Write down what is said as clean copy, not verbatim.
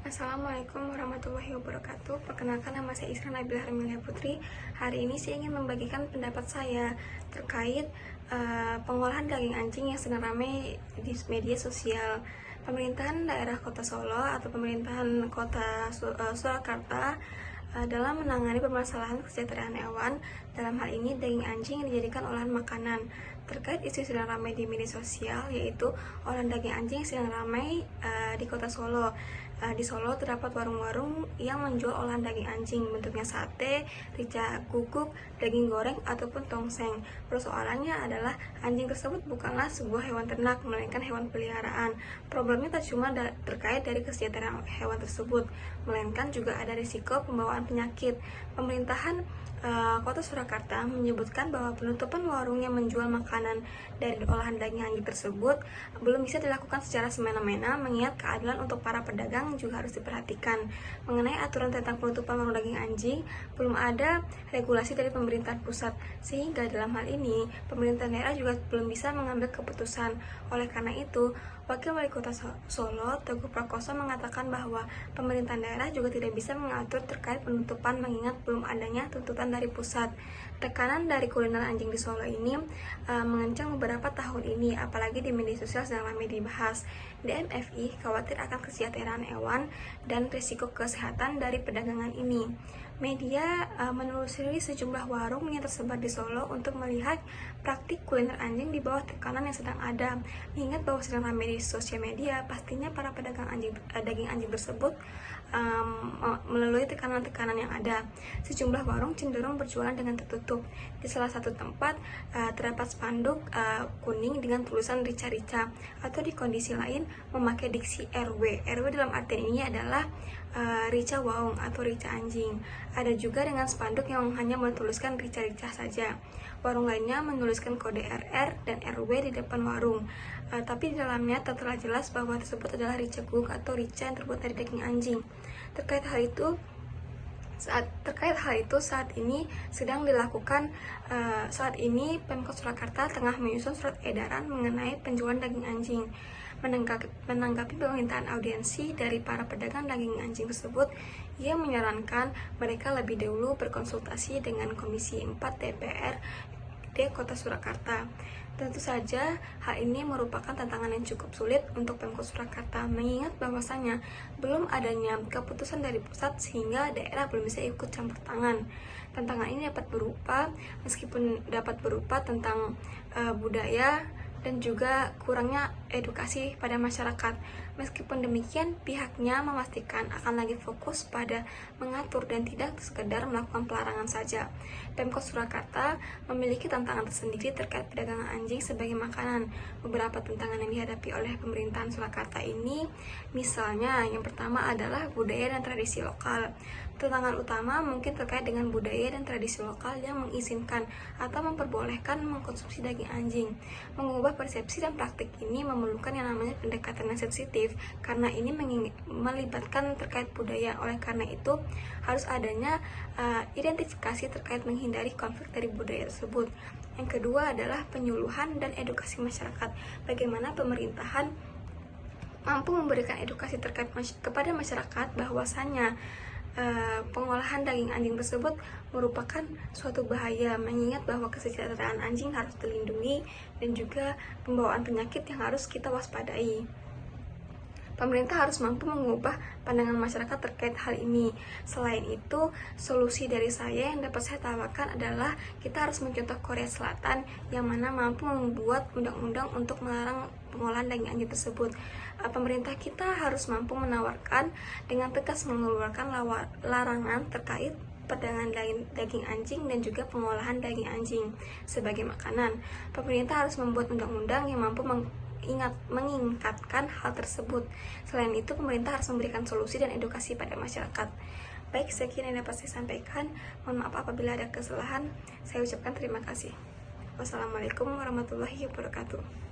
Assalamualaikum warahmatullahi wabarakatuh. Perkenalkan, nama saya Isra Nabila Harmilia Putri. Hari ini saya ingin membagikan pendapat saya terkait pengolahan daging anjing yang sedang ramai di media sosial. Pemerintahan daerah Kota Solo atau pemerintahan Kota Surakarta dalam menangani permasalahan kesejahteraan hewan, dalam hal ini daging anjing yang dijadikan olahan makanan. Terkait isu sedang ramai di media sosial, yaitu olahan daging anjing yang sedang ramai di Kota Solo. Di Solo terdapat warung-warung yang menjual olahan daging anjing, bentuknya sate, rica guguk, daging goreng, ataupun tongseng. Persoalannya adalah anjing tersebut bukanlah sebuah hewan ternak, melainkan hewan peliharaan. Problemnya tak cuma terkait dari kesejahteraan hewan tersebut, melainkan juga ada risiko pembawaan penyakit. Pemerintahan Kota Surakarta menyebutkan bahwa penutupan warung yang menjual makanan dari olahan daging anjing tersebut belum bisa dilakukan secara semena-mena, mengingat keadilan untuk para pedagang juga harus diperhatikan. Mengenai aturan tentang penutupan warung daging anjing, belum ada regulasi dari pemerintah pusat, sehingga dalam hal ini pemerintah daerah juga belum bisa mengambil keputusan. Oleh karena itu, Wakil Wali Kota Solo, Teguh Prakoso, mengatakan bahwa pemerintah daerah juga tidak bisa mengatur terkait penutupan, mengingat belum adanya tuntutan dari pusat. Tekanan dari kuliner anjing di Solo ini mengencang beberapa tahun ini, apalagi di media sosial sedang ramai dibahas. DMFI khawatir akan kesejahteraan hewan dan risiko kesehatan dari perdagangan ini. Media menelusuri sejumlah warung yang tersebar di Solo untuk melihat praktik kuliner anjing di bawah tekanan yang sedang ada. Mengingat bahwa sedang ramai di sosial media, pastinya para pedagang daging anjing tersebut melalui tekanan-tekanan yang ada. Sejumlah warung cenderung berjualan dengan tertutup. Di salah satu tempat terdapat spanduk kuning dengan tulisan rica-rica, atau di kondisi lain memakai diksi RW. RW dalam artian ini adalah rica waung atau rica anjing. Ada juga dengan spanduk yang hanya menuliskan rica-rica saja. Warung lainnya menuliskan kode RR dan RW di depan warung, tapi di dalamnya tertera jelas bahwa tersebut adalah rica guguk atau rica yang terbuat dari daging anjing. Terkait hal itu, saat ini sedang dilakukan saat ini Pemkot Surakarta tengah menyusun surat edaran mengenai penjualan daging anjing. Menanggapi permintaan audiensi dari para pedagang daging anjing tersebut, ia menyarankan mereka lebih dahulu berkonsultasi dengan Komisi 4 DPRD Kota Surakarta. Tentu saja hal ini merupakan tantangan yang cukup sulit untuk Pemkot Surakarta, mengingat bahwasannya belum adanya keputusan dari pusat sehingga daerah belum bisa ikut campur tangan. Tantangan ini dapat berupa tentang budaya dan juga kurangnya edukasi pada masyarakat. Meskipun demikian, pihaknya memastikan akan lagi fokus pada mengatur dan tidak sekedar melakukan pelarangan saja. Pemkot Surakarta memiliki tantangan tersendiri terkait perdagangan anjing sebagai makanan. Beberapa tantangan yang dihadapi oleh pemerintahan Surakarta ini, misalnya yang pertama adalah budaya dan tradisi lokal. Tantangan utama mungkin terkait dengan budaya dan tradisi lokal yang mengizinkan atau memperbolehkan mengkonsumsi daging anjing. Mengubah persepsi dan praktik ini memerlukan yang namanya pendekatan yang sensitif, karena ini melibatkan terkait budaya. Oleh karena itu, harus adanya identifikasi terkait menghindari konflik dari budaya tersebut. Yang kedua adalah penyuluhan dan edukasi masyarakat. Bagaimana pemerintahan mampu memberikan edukasi terkait kepada masyarakat bahwasannya pengolahan daging anjing tersebut merupakan suatu bahaya, mengingat bahwa kesejahteraan anjing harus dilindungi dan juga pembawaan penyakit yang harus kita waspadai. Pemerintah harus mampu mengubah pandangan masyarakat terkait hal ini. Selain itu, solusi dari saya yang dapat saya tawarkan adalah kita harus mencontoh Korea Selatan yang mana mampu membuat undang-undang untuk melarang pengolahan daging anjing tersebut. Pemerintah kita harus mampu menawarkan dengan tegas mengeluarkan larangan terkait perdagangan daging anjing dan juga pengolahan daging anjing sebagai makanan. Pemerintah harus membuat undang-undang yang mampu mengingatkan hal tersebut. Selain itu, pemerintah harus memberikan solusi dan edukasi pada masyarakat. Baik, sekian yang dapat saya sampaikan. Mohon maaf apabila ada kesalahan. Saya ucapkan terima kasih. Wassalamualaikum warahmatullahi wabarakatuh.